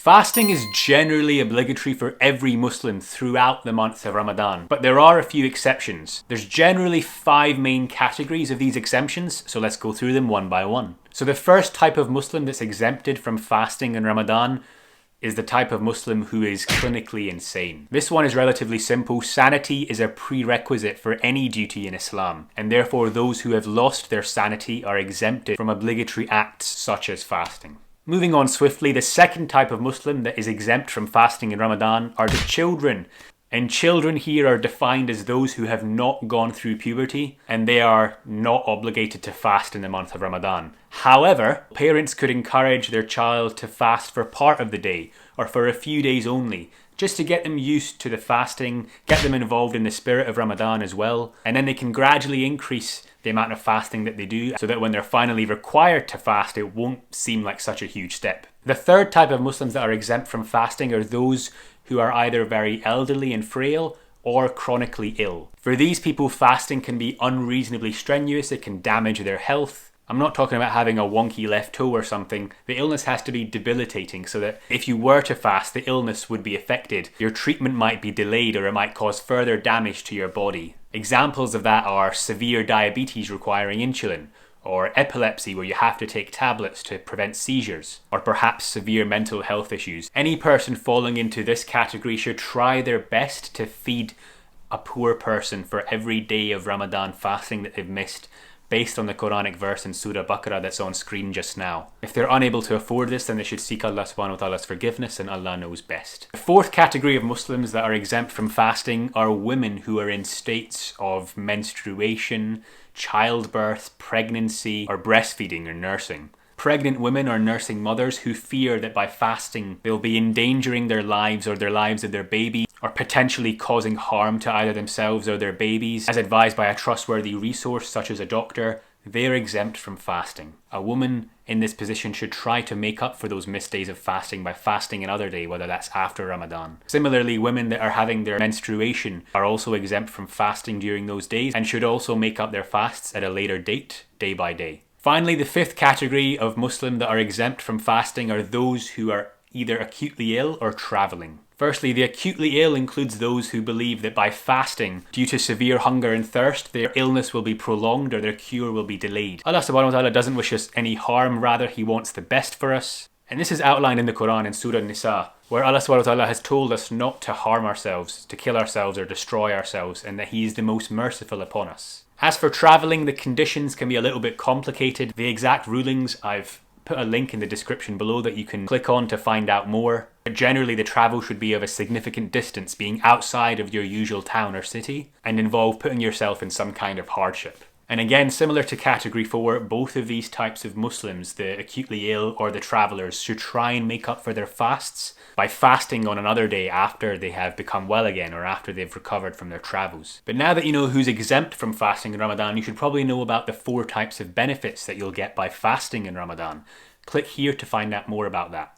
Fasting is generally obligatory for every Muslim throughout the month of Ramadan, but there are a few exceptions. There's generally 5 main categories of these exemptions, so let's go through them one by one. So the first type of Muslim that's exempted from fasting in Ramadan is the type of Muslim who is clinically insane. This one is relatively simple. Sanity is a prerequisite for any duty in Islam, and therefore those who have lost their sanity are exempted from obligatory acts such as fasting. Moving on swiftly, the second type of Muslim that is exempt from fasting in Ramadan are the children. And children here are defined as those who have not gone through puberty, and they are not obligated to fast in the month of Ramadan. However, parents could encourage their child to fast for part of the day or for a few days only, just to get them used to the fasting, get them involved in the spirit of Ramadan as well, and then they can gradually increase the amount of fasting that they do so that when they're finally required to fast, it won't seem like such a huge step. The third type of Muslims that are exempt from fasting are those who are either very elderly and frail or chronically ill. For these people, fasting can be unreasonably strenuous, it can damage their health. I'm not talking about having a wonky left toe or something. The illness has to be debilitating so that if you were to fast, the illness would be affected. Your treatment might be delayed or it might cause further damage to your body. Examples of that are severe diabetes requiring insulin, or epilepsy where you have to take tablets to prevent seizures, or perhaps severe mental health issues. Any person falling into this category should try their best to feed a poor person for every day of Ramadan fasting that they've missed, based on the Quranic verse in Surah Baqarah that's on screen just now. If they're unable to afford this, then they should seek Allah subhanahu wa ta'ala's forgiveness, and Allah knows best. The fourth category of Muslims that are exempt from fasting are women who are in states of menstruation, childbirth, pregnancy, or breastfeeding or nursing. Pregnant women or nursing mothers who fear that by fasting they'll be endangering their lives or their lives of their baby, or potentially causing harm to either themselves or their babies, as advised by a trustworthy resource such as a doctor, they're exempt from fasting. A woman in this position should try to make up for those missed days of fasting by fasting another day, whether that's after Ramadan. Similarly, women that are having their menstruation are also exempt from fasting during those days and should also make up their fasts at a later date, day by day. Finally, the fifth category of Muslim that are exempt from fasting are those who are either acutely ill or travelling. Firstly, the acutely ill includes those who believe that by fasting, due to severe hunger and thirst, their illness will be prolonged or their cure will be delayed. Allah subhanahu wa ta'ala doesn't wish us any harm, rather He wants the best for us. And this is outlined in the Quran in Surah Nisa, where Allah subhanahu wa ta'ala has told us not to harm ourselves, to kill ourselves or destroy ourselves, and that He is the most merciful upon us. As for travelling, the conditions can be a little bit complicated. The exact rulings, I've put a link in the description below that you can click on to find out more. But generally the travel should be of a significant distance, being outside of your usual town or city, and involve putting yourself in some kind of hardship. And again, similar to category 4, both of these types of Muslims, the acutely ill or the travellers, should try and make up for their fasts by fasting on another day after they have become well again or after they've recovered from their travels. But now that you know who's exempt from fasting in Ramadan, you should probably know about the 4 types of benefits that you'll get by fasting in Ramadan. Click here to find out more about that.